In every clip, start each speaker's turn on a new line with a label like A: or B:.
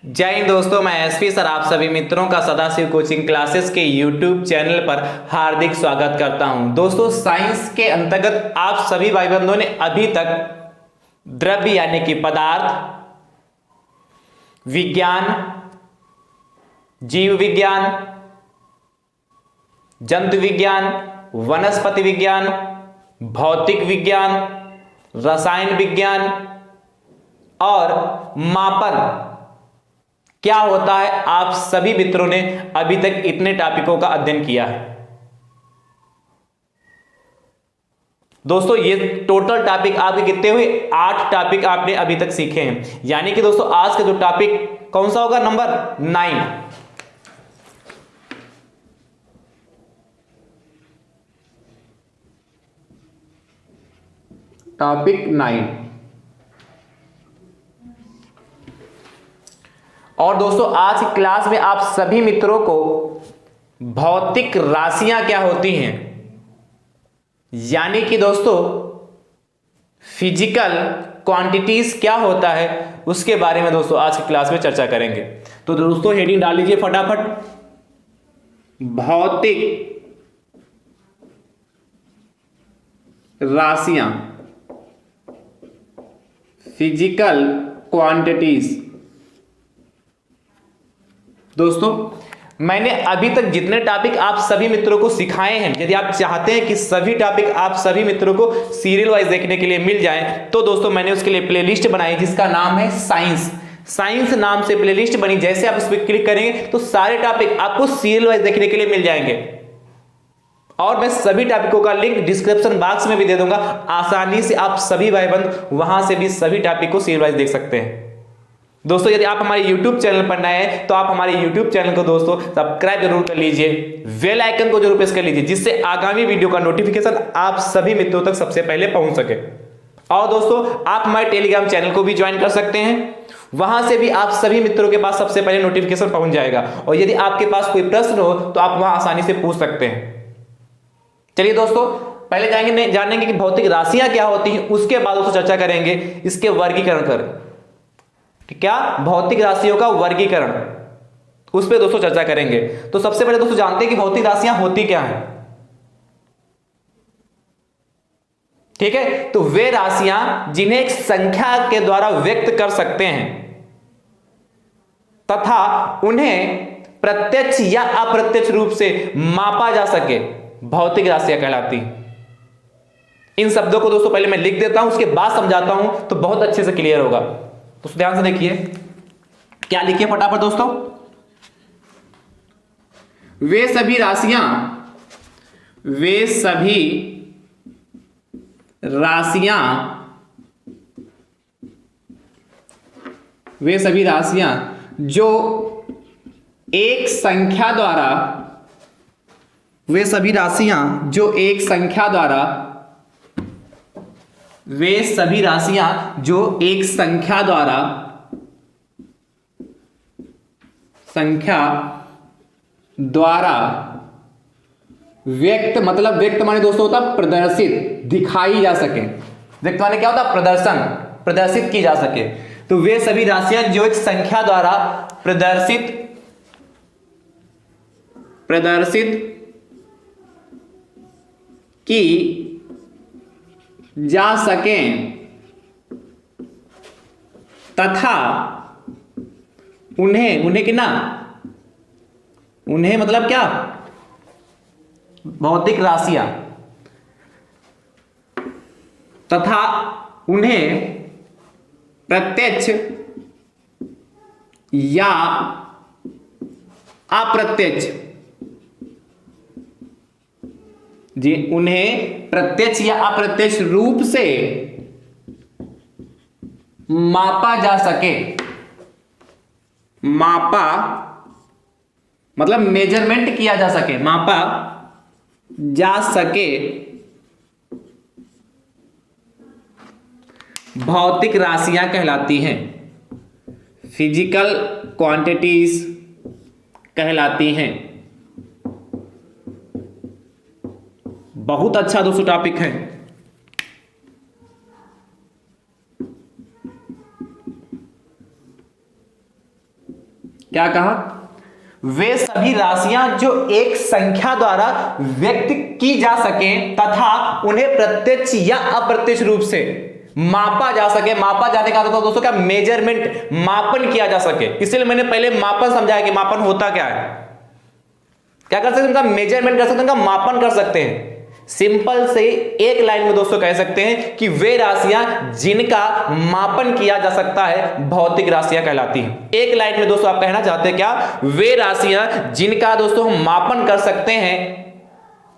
A: जय हिंद दोस्तों, मैं एसपी सर आप सभी मित्रों का सदाशिव कोचिंग क्लासेस के यूट्यूब चैनल पर हार्दिक स्वागत करता हूं। दोस्तों, साइंस के अंतर्गत आप सभी भाई बंधुओं ने अभी तक द्रव्य यानी कि पदार्थ, विज्ञान, जीव विज्ञान, जंतु विज्ञान, वनस्पति विज्ञान, भौतिक विज्ञान, रसायन विज्ञान और मापन क्या होता है, आप सभी मित्रों ने अभी तक इतने टॉपिकों का अध्ययन किया है। दोस्तों, ये टोटल टॉपिक आपके कितने हुए? 8 टॉपिक आपने अभी तक सीखे हैं। यानी कि दोस्तों, आज का जो टॉपिक कौन सा होगा? नंबर 9। टॉपिक 9। और दोस्तों, आज की क्लास में आप सभी मित्रों को भौतिक राशियां क्या होती हैं, यानी कि दोस्तों फिजिकल क्वांटिटीज क्या होता है, उसके बारे में दोस्तों आज की क्लास में चर्चा करेंगे। तो दोस्तों, हेडिंग डाल लीजिए फटाफट, भौतिक राशियां, फिजिकल क्वांटिटीज। दोस्तों, मैंने अभी तक जितने टॉपिक आप सभी मित्रों को सिखाए हैं, यदि आप चाहते हैं कि सभी टॉपिक आप सभी मित्रों को सीरियल वाइज देखने के लिए मिल जाएं, तो दोस्तों मैंने उसके लिए प्लेलिस्ट बनाई जिसका नाम है साइंस नाम से प्लेलिस्ट बनी। जैसे आप उस पर क्लिक करेंगे तो सारे टॉपिक आपको सीरियल वाइज देखने के लिए मिल जाएंगे और मैं सभी टॉपिकों का लिंक डिस्क्रिप्शन बॉक्स में भी दे दूंगा। आसानी से आप सभी भाई बंधु वहां से भी सभी टॉपिक को सीरियल वाइज देख सकते हैं। दोस्तों, यदि आप हमारे YouTube चैनल पर नए हैं तो आप हमारे YouTube चैनल को दोस्तों सब्सक्राइब जरूर कर लीजिए, बेल आइकन को जरूर प्रेस कर लीजिए, जिससे आगामी वीडियो का नोटिफिकेशन आप सभी मित्रों तक सबसे पहले पहुंच सके। और दोस्तों, आप हमारे टेलीग्राम चैनल को भी ज्वाइन कर सकते हैं, वहां से भी आप सभी मित्रों के पास सबसे पहले नोटिफिकेशन पहुंच जाएगा। और यदि आपके पास कोई प्रश्न हो तो आप वहां आसानी से पूछ सकते हैं। चलिए दोस्तों, पहले जानेंगे कि भौतिक राशियां क्या होती हैं, उसके बाद दोस्तों चर्चा करेंगे इसके वर्गीकरण कर क्या भौतिक राशियों का वर्गीकरण, उस पर दोस्तों चर्चा करेंगे। तो सबसे पहले दोस्तों जानते हैं कि भौतिक राशियां होती क्या हैं। ठीक है, तो वे राशियां जिन्हें एक संख्या के द्वारा व्यक्त कर सकते हैं तथा उन्हें प्रत्यक्ष या अप्रत्यक्ष रूप से मापा जा सके, भौतिक राशियां कहलाती। इन शब्दों को दोस्तों पहले मैं लिख देता हूं, उसके बाद समझाता हूं तो बहुत अच्छे से क्लियर होगा। तो ध्यान से देखिए, क्या लिखिए फटाफट दोस्तों। वे सभी राशियां जो एक संख्या द्वारा व्यक्त, मतलब व्यक्त माने दोस्तों होता प्रदर्शित, दिखाई जा सके। व्यक्त माने क्या होता? प्रदर्शन, प्रदर्शित की जा सके। तो वे सभी राशियां जो एक संख्या द्वारा प्रदर्शित की जा सकें तथा उन्हें मतलब क्या? भौतिक राशियां, तथा उन्हें प्रत्यक्ष या अप्रत्यक्ष, उन्हें प्रत्यक्ष या अप्रत्यक्ष रूप से मापा जा सके। मापा मतलब मेजरमेंट किया जा सके, मापा जा सके, भौतिक राशियां कहलाती हैं, फिजिकल क्वांटिटीज कहलाती हैं। बहुत अच्छा दोस्तों टॉपिक है। क्या कहा? वे सभी राशियां जो एक संख्या द्वारा व्यक्त की जा सके तथा उन्हें प्रत्यक्ष या अप्रत्यक्ष रूप से मापा जा सके। मापा जाने का मतलब दोस्तों क्या? मेजरमेंट, मापन किया जा सके। इसलिए मैंने पहले मापन समझाया कि मापन होता क्या है। क्या कर सकते हैं? उनका मेजरमेंट कर सकते हैं, उनका मापन कर सकते हैं। सिंपल से एक लाइन में दोस्तों कह सकते हैं कि वे राशियां जिनका मापन किया जा सकता है भौतिक राशियां कहलाती हैं। एक लाइन में दोस्तों आप कहना चाहते हैं क्या? वे राशियां जिनका दोस्तों हम मापन कर सकते हैं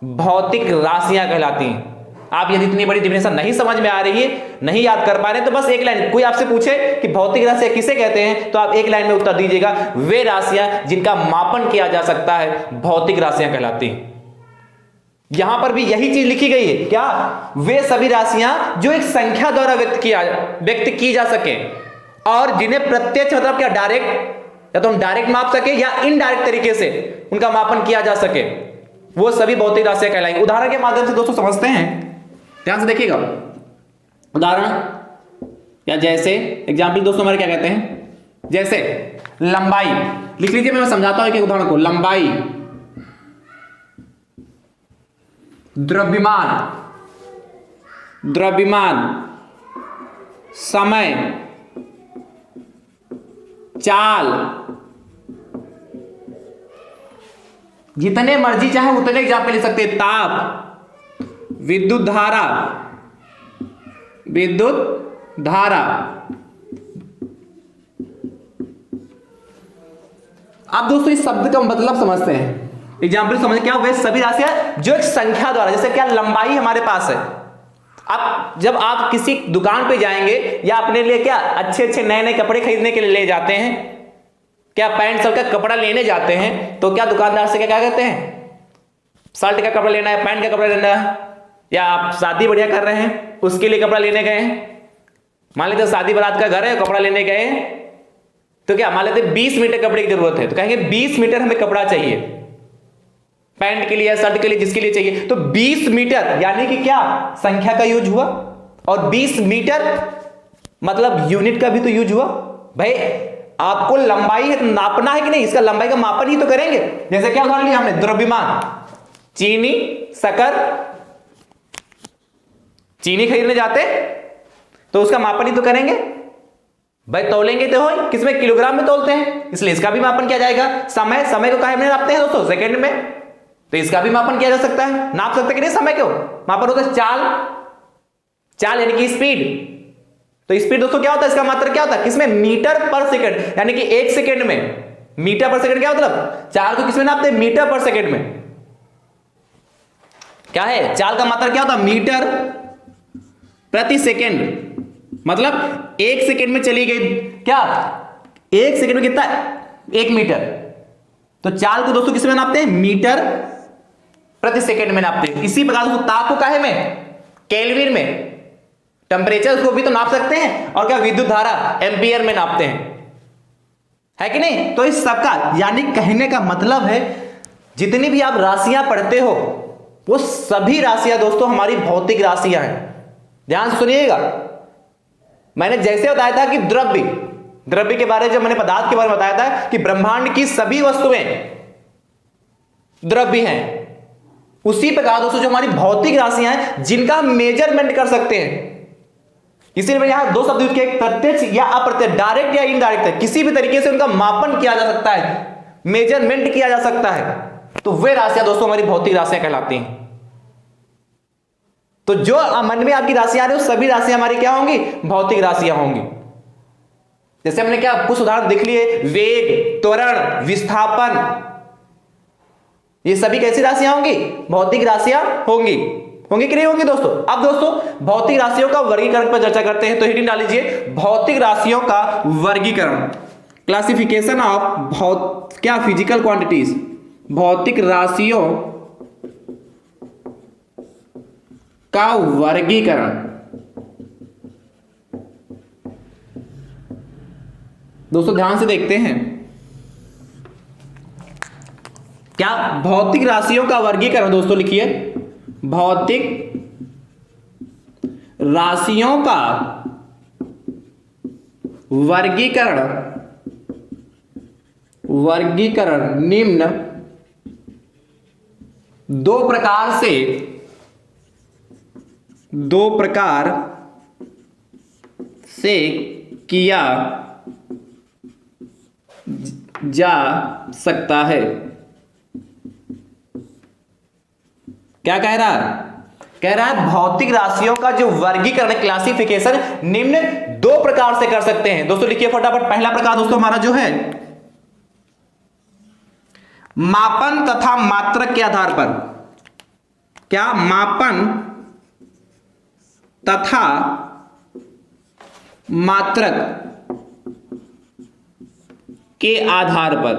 A: भौतिक राशियां कहलाती हैं। आप यदि इतनी बड़ी डिफिनेशन नहीं समझ में आ रही है, नहीं याद कर पा रहे, तो बस एक लाइन, कोई आपसे पूछे कि भौतिक राशियां किसे कहते हैं, तो आप एक लाइन में उत्तर दीजिएगा, वे राशियां जिनका मापन किया जा सकता है भौतिक राशियां कहलाती हैं। यहां पर भी यही चीज लिखी गई है क्या? वे सभी राशियां जो एक संख्या द्वारा व्यक्त की जा सके और जिन्हें प्रत्यक्ष मतलब क्या? डायरेक्ट, या तो हम डायरेक्ट माप सके या इनडायरेक्ट तरीके से उनका मापन किया जा सके, वो सभी भौतिक राशियां कहलाएंगी। उदाहरण के माध्यम से दोस्तों समझते हैं, ध्यान से देखिएगा। उदाहरण या जैसे एग्जाम्पल दोस्तों हमारे क्या कहते हैं? जैसे लंबाई लिख लीजिए, मैं समझाता हूं एक उदाहरण को। लंबाई, द्रव्यमान, समय, चाल, जितने मर्जी चाहे उतने एग्जाम्पल ले सकते हैं। ताप, विद्युत धारा, अब दोस्तों इस शब्द का मतलब समझते हैं, एग्जाम्पल समझ क्या? वे सभी राशियां जो एक संख्या द्वारा, जैसे क्या लंबाई हमारे पास है। अब जब आप किसी दुकान पे जाएंगे या अपने लिए क्या अच्छे अच्छे नए नए कपड़े खरीदने के लिए ले जाते हैं, क्या पैंट शर्ट का कपड़ा लेने जाते हैं, तो क्या दुकानदार से क्या कहते हैं? शर्ट का कपड़ा लेना है, पैंट का कपड़ा लेना है, या आप शादी बढ़िया कर रहे हैं उसके लिए कपड़ा लेने गए हैं। मान लेते शादी बारात का घर है, कपड़ा लेने गए हैं, तो क्या मान लेते 20 मीटर कपड़े की जरूरत है, तो कहेंगे 20 मीटर हमें कपड़ा चाहिए पैंट के लिए, शर्ट के लिए, जिसके लिए चाहिए। तो 20 मीटर यानी कि क्या संख्या का यूज हुआ, और 20 मीटर मतलब यूनिट का भी तो यूज हुआ। भाई आपको लंबाई है तो नापना है कि नहीं, इसका लंबाई का मापन ही तो करेंगे। जैसे क्या उदाहरण लिया हमने? द्रव्यमान, चीनी, शक्कर, चीनी खरीदने जाते तो उसका मापन ही तो करेंगे भाई, तौलेंगे तो हो, किसमें? किलोग्राम में तौलते हैं, इसलिए इसका भी मापन किया जाएगा। समय, समय को काहे में नापते हैं दोस्तों? सेकंड में, तो इसका भी मापन किया जा सकता है, नाप सकते कि नहीं समय को? मापन होता है चाल, चाल यानी कि स्पीड। तो स्पीड दोस्तों क्या होता है? इसका मात्रा क्या होता है? किसमें? मीटर पर सेकंड, यानी कि 1 सेकंड में। मीटर पर सेकंड क्या मतलब? चाल को किसमें नापते हैं? मीटर पर सेकंड में। क्या है? चाल का मात्रा क्या होता है? मीटर प्रति सेकंड। मतलब 1 सेकंड में चली गई क्या? 1 सेकंड में कितना? 1 मीटर। तो चाल को दोस्तों किसमें नापते हैं? मीटर प्रति सेकंड में नापते हैं। इसी प्रकार दोस्तों ताप को काहे में? केल्विन में। टेम्परेचर को भी तो नाप सकते हैं, और क्या विद्युत धारा एम्पियर में नापते हैं, है कि नहीं? तो इस सबका यानी कहने का मतलब है जितनी भी आप राशियां पढ़ते हो वो सभी राशियां दोस्तों हमारी भौतिक राशियां हैं। ध्यान से सुनिएगा, मैंने जैसे बताया था कि द्रव्य के बारे में, जब मैंने पदार्थ के बारे में बताया था कि ब्रह्मांड की सभी वस्तुएं द्रव्य हैं, उसी प्रकार दोस्तों जो हमारी भौतिक राशियां हैं जिनका हम मेजरमेंट कर सकते हैं। इसीलिए मैं यहां 2 शब्द यूज किए, प्रत्यक्ष या अप्रत्यक्ष, डायरेक्ट या इनडायरेक्ट, किसी भी तरीके से उनका मापन किया जा सकता है, मेजरमेंट किया जा सकता है, तो वे राशियां दोस्तों हमारी भौतिक राशियां कहलाती हैं। तो जो मन में आपकी राशियां आ रही है सभी राशियां हमारी क्या होंगी? भौतिक राशियां होंगी। जैसे हमने क्या कुछ उदाहरण देख लिए, वेग, त्वरण, विस्थापन, ये सभी कैसी राशियां होंगी? भौतिक राशियां होंगी। होंगी कि नहीं होंगी दोस्तों? अब दोस्तों भौतिक राशियों का वर्गीकरण पर चर्चा करते हैं, तो हेडिंग डाल लीजिए भौतिक राशियों का वर्गीकरण, क्लासिफिकेशन ऑफ क्या फिजिकल क्वांटिटीज, भौतिक राशियों का वर्गीकरण। दोस्तों ध्यान से देखते हैं, क्या भौतिक राशियों का वर्गीकरण, दोस्तों लिखिए भौतिक राशियों का वर्गीकरण निम्न दो प्रकार से किया जा सकता है। क्या कह रहा है? कह रहा है भौतिक राशियों का जो वर्गीकरण क्लासिफिकेशन निम्न दो प्रकार से कर सकते हैं। दोस्तों लिखिए फटाफट। पहला प्रकार दोस्तों हमारा जो है मापन तथा मात्रक के आधार पर। क्या? मापन तथा मात्रक के आधार पर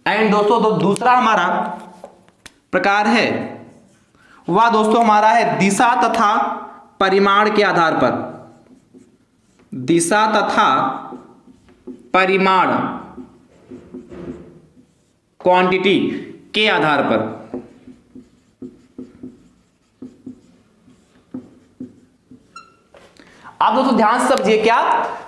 A: एंड दोस्तों दूसरा हमारा प्रकार है वह दोस्तों हमारा है दिशा तथा परिमाण के आधार पर। दिशा तथा परिमाण क्वांटिटी के आधार पर। आप दोस्तों ध्यान से समझिए। क्या?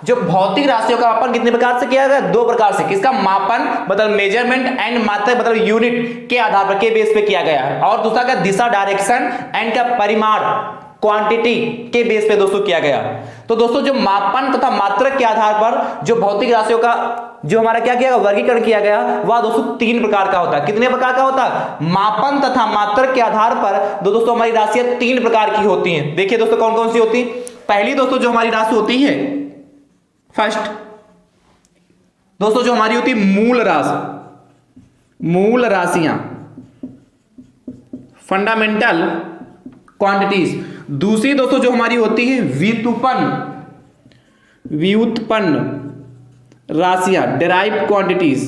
A: जो भौतिक राशियों का मापन कितने प्रकार से किया गया? दो प्रकार से। किसका? मापन मतलब मेजरमेंट एंड मात्रक मतलब यूनिट के आधार पर, के बेस पे किया गया है। और दूसरा का दिशा डायरेक्शन एंड का परिमाण क्वांटिटी के बेस पे दोस्तों किया गया। तो दोस्तों जो मापन तथा मात्रक के आधार पर जो भौतिक राशियों का जो हमारा क्या किया गया वर्गीकरण किया गया वह दोस्तों तीन प्रकार का होता है। कितने प्रकार का होता है? मापन तथा मात्रक के आधार पर दोस्तों हमारी राशियां तीन प्रकार की होती हैं। देखिए दोस्तों कौन कौन सी होती? पहली दोस्तों जो हमारी राशि होती है फर्स्ट दोस्तों जो हमारी होती है मूल राशियां फंडामेंटल क्वांटिटीज। दूसरी दोस्तों जो हमारी होती है व्युत्पन्न राशियां डेराइव्ड क्वांटिटीज।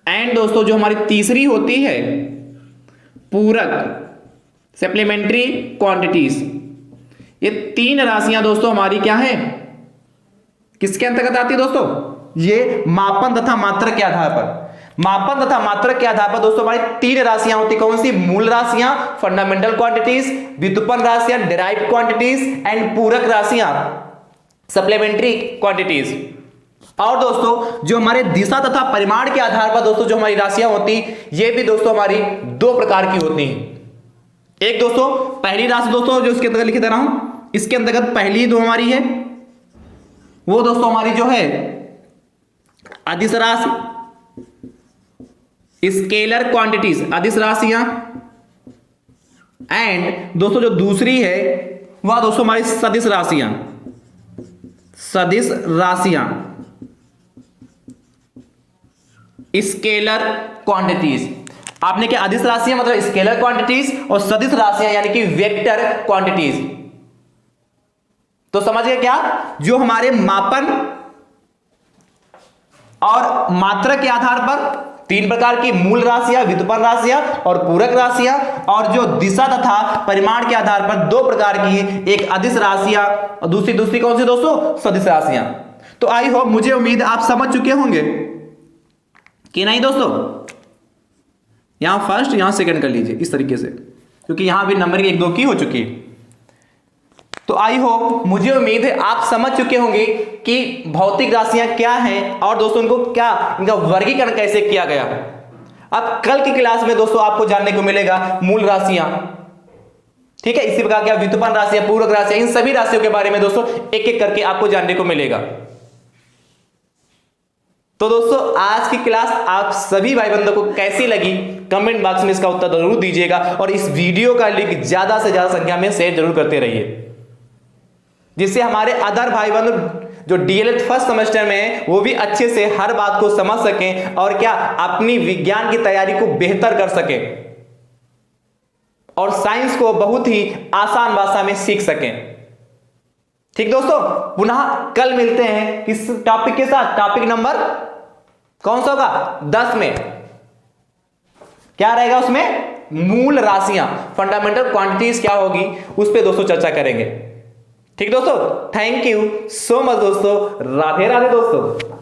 A: एंड दोस्तों जो हमारी तीसरी होती है पूरक सप्लीमेंट्री क्वांटिटीज। ये तीन राशियां दोस्तों हमारी क्या है? किसके अंतर्गत आती है दोस्तों? ये मापन तथा मात्रक के आधार पर। मापन तथा मात्रक के आधार पर दोस्तों हमारी तीन राशियां होती। कौन सी? मूल राशियां फंडामेंटल क्वांटिटीज, व्युत्पन्न राशियां डेराइव्ड क्वांटिटीज एंड पूरक राशियां सप्लीमेंट्री क्वांटिटीज। और दोस्तों जो हमारे दिशा तथा परिमाण के आधार पर दोस्तों जो हमारी राशियां होती ये भी दोस्तों हमारी दो प्रकार की होती हैं। एक दोस्तों पहली राशि दोस्तों जो इसके अंतर्गत लिख दे रहा हूं, इसके अंतर्गत पहली जो हमारी है वो दोस्तों हमारी जो है अदिश राशि स्केलर क्वांटिटीज, अदिश राशियां। एंड दोस्तों जो दूसरी है वह दोस्तों हमारी सदिश राशियां स्केलर क्वांटिटीज। आपने क्या? अदिश राशियां मतलब स्केलर क्वांटिटीज और सदिश राशियां यानी कि वेक्टर क्वांटिटीज। तो समझ गए क्या? जो हमारे मापन और मात्रक के आधार पर तीन प्रकार की मूल राशियां, व्युत्पन्न राशियां और पूरक राशियां। और जो दिशा तथा परिमाण के आधार पर दो प्रकार की है, एक अदिश राशियां और दूसरी कौन सी दोस्तों? सदिश राशियां। तो आई होप मुझे उम्मीद आप समझ चुके होंगे कि नहीं दोस्तों? यहां फर्स्ट यहां सेकंड कर लीजिए इस तरीके से, क्योंकि यहां भी नंबर की 1-2 की हो चुकी है। तो आई होप मुझे उम्मीद है आप समझ चुके होंगे कि भौतिक राशियां क्या हैं और दोस्तों इनको क्या इनका वर्गीकरण कैसे किया गया। अब कल की क्लास में दोस्तों आपको जानने को मिलेगा मूल राशियां, ठीक है। इसी प्रकार क्या व्युत्पन्न राशियां, पूरक राशियां, इन सभी राशियों के बारे में दोस्तों एक एक करके आपको जानने को मिलेगा। तो दोस्तों आज की क्लास आप सभी भाई बंधुओं को कैसी लगी कमेंट बॉक्स में इसका उत्तर जरूर दीजिएगा और इस वीडियो का लिंक ज्यादा से ज्यादा संख्या में शेयर जरूर करते रहिए, जिससे हमारे अदर भाई बंधु जो डीएलएड फर्स्ट सेमेस्टर में है वो भी अच्छे से हर बात को समझ सकें और क्या अपनी विज्ञान की तैयारी को बेहतर कर सकें और साइंस को बहुत ही आसान भाषा में सीख सकें। ठीक दोस्तों, पुनः कल मिलते हैं इस टॉपिक के साथ। टॉपिक नंबर कौन सा होगा? 10 में क्या रहेगा? उसमें मूल राशियां, फंडामेंटल क्वांटिटीज क्या होगी उस पर दोस्तों चर्चा करेंगे। ठीक दोस्तों, थैंक यू सो मच दोस्तों। राधे राधे दोस्तों।